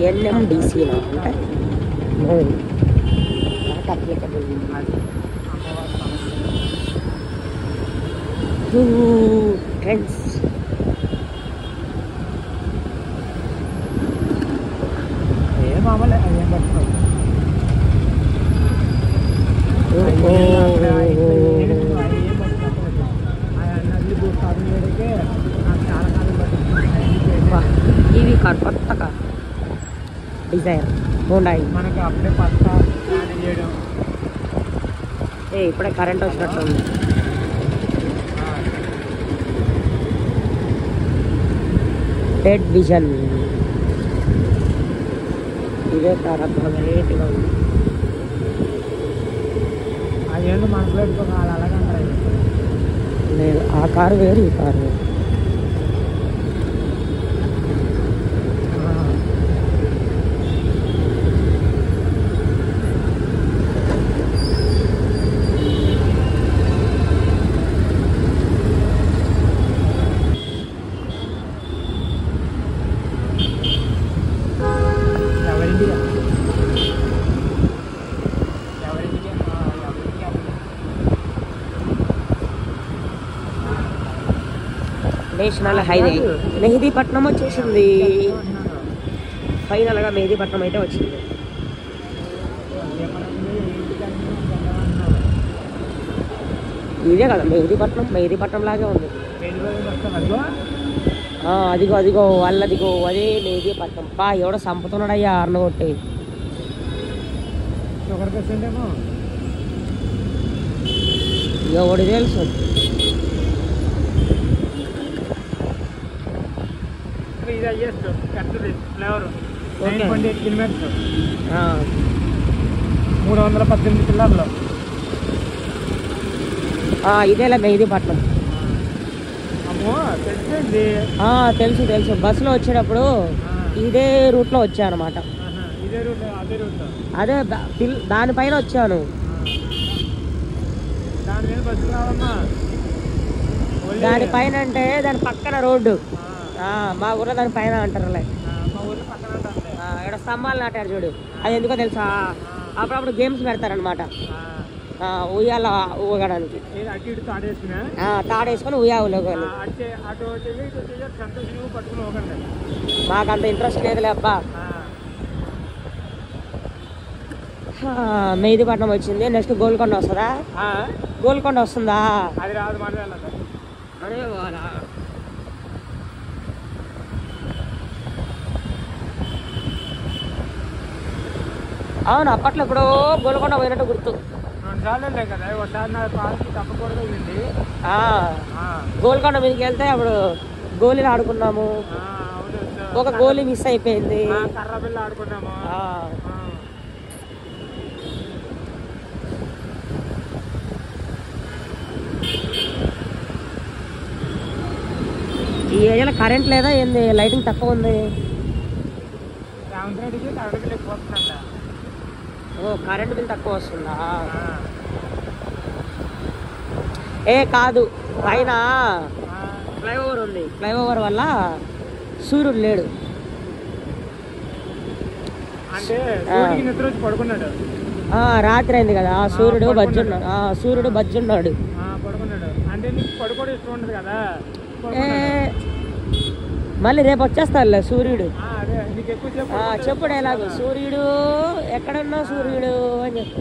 NMDC అంటే not applicable to trends. మామూలే ఏం పట్టుకోవాలి. ఇది కార్ కొత్త కార్ డిజైర్ హోండాయి. మనకి అప్పుడే పత్తా చేయడం ఇప్పుడే కరెంట్ వచ్చినట్టు ఉంది. డెడ్ విజన్ ఇదే కార్ అప్పుడు వెరైటీగా ఉంది. అదేంటో మనసులో పెట్టుకోవాలి అలాగంటారు. లేదు ఆ కారు వేరు ఈ కారు వేరు. నేషనల్ హైవే మెహదీపట్నం వచ్చేసింది. ఫైనల్గా మెహదీపట్నం అయితే వచ్చింది. ఇదే కదా మెహదీపట్నం లాగే ఉంది. అదిగో అదిగో వాళ్ళదిగో అదే మెహదీపట్నం. ఎవడో సంపుతున్నాడయ్యా అన్న కొట్టి. ఎవడు తెలుసు. Flavour 9.8 kilometres 318 కిలోమీటర్లో. ఇదేలా మెహదీపట్నం. తెలుసు తెలుసు. బస్సులో వచ్చేటప్పుడు ఇదే రూట్లో వచ్చా అనమాట. అదే దానిపైన వచ్చాను. దానిపైన అంటే దాని పక్కన రోడ్డు. మా ఊర్లో దాని పైన అంటారులే. ఇక్కడ స్తంభాలు నాటారు చూడు. అది ఎందుకో తెలుసా, అప్పుడప్పుడు గేమ్స్ పెడతారనమాట. ఉయ్యాల ఊగడానికి తాడేసుకొని ఉయ్యాలు ఊగాలి. మాకు అంత ఇంట్రెస్ట్ లేదులే అబ్బా. మెహదీపట్నం వచ్చింది. నెక్స్ట్ గోల్కొండ వస్తుందా? గోల్కొండ వస్తుందా? అది రాదు. అదే అవును, అప్పట్లో ఎప్పుడో గోల్కొండ పోయినట్టు గుర్తు. గోల్కొండ మీదకి వెళ్తే అప్పుడు గోళీలు ఆడుకున్నాము. ఒక గోళీ మిస్ అయిపోయింది. ఈ ఏరియాలో కరెంట్ లేదా ఏంది? లైటింగ్ తక్కువ ఉంది. కరెంట్ బిల్ తక్కువ వస్తుందా? కాదు, పైన ఫ్లైఓవర్ ఉంది. ఫ్లైఓవర్ వల్ల సూర్యుడు లేడు. రాత్రి అయింది కదా, సూర్యుడు బజ్జున్నాడు. మళ్ళీ రేపు వచ్చేస్తాడులే సూర్యుడు. చెప్పు డైలాగు. సూర్యుడు ఎక్కడున్నా సూర్యుడు అని చెప్పు.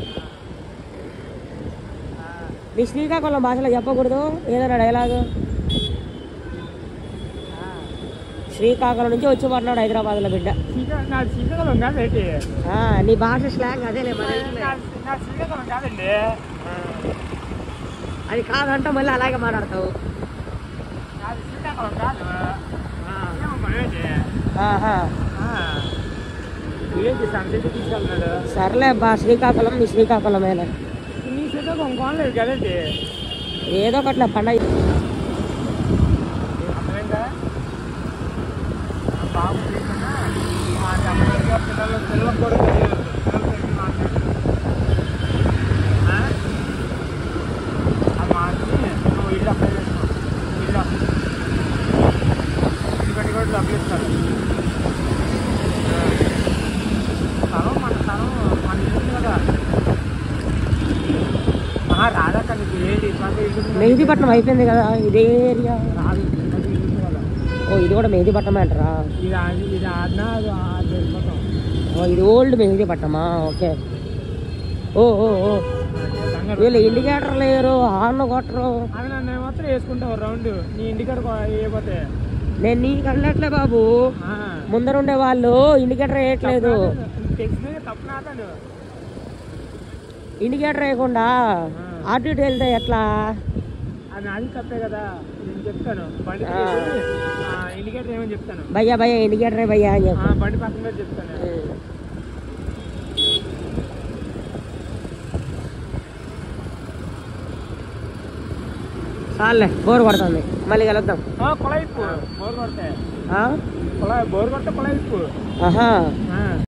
నీ శ్రీకాకుళం భాషలో చెప్పకూడదు ఏదైనా డైలాగు. శ్రీకాకుళం నుంచి వచ్చి పడినాడు హైదరాబాద్లో బిడ్డ. నీ భాష స్లాంగ్ అదేలే. అది కాదంట మళ్ళీ అలాగే మాట్లాడతావు. సర్లే బా, శ్రీకాకుళం నీ శ్రీకాకుళమేనా? ఏదో ఒకట్లే పండగ. మెహదీపట్నం అయిపోయింది కదా ఇదే ఏరియా. రాదు, అది ఇల్లు కదా. ఓ ఇది కూడా మెహదీపట్నం అంటారా? ఇది ఆడినా అది వెళ్ళిపోతాం. ఓ ఇది ఓల్డ్ మెహదీపట్నమా? ఓకే. ఓ ఓ ఓ వీళ్ళు ఇండికేటర్ లేరు, హార్న్ కొట్టరు. అది నన్ను మాత్రం వేసుకుంటావు రౌండ్, నీ ఇండికేటర్ వేయపోతే. నేను నీకు అనట్లే బాబు, ముందరుండే వాళ్ళు ఇండికేటర్ వేయట్లేదు. తప్పు నాతాను ఇండికేటర్ వేయకుండా అటు ఇటు వెళ్తే ఎట్లా? అది నాది తప్పే కదా, నేను చెప్తాను బండి ఇండికేటర్ ఏమని చెప్తాను. భయ్యా భయ్యా ఇండికేటరే భయ్యా అని చెప్పు. బండి పక్కన మీద చెప్తాను. చాలే బోర్ కొడుతుంది, మళ్ళీ కలుద్దాం. కొళాయి బోర్ కొడితే ఆ? బోర్ కొడితే కొళాయి ఆహా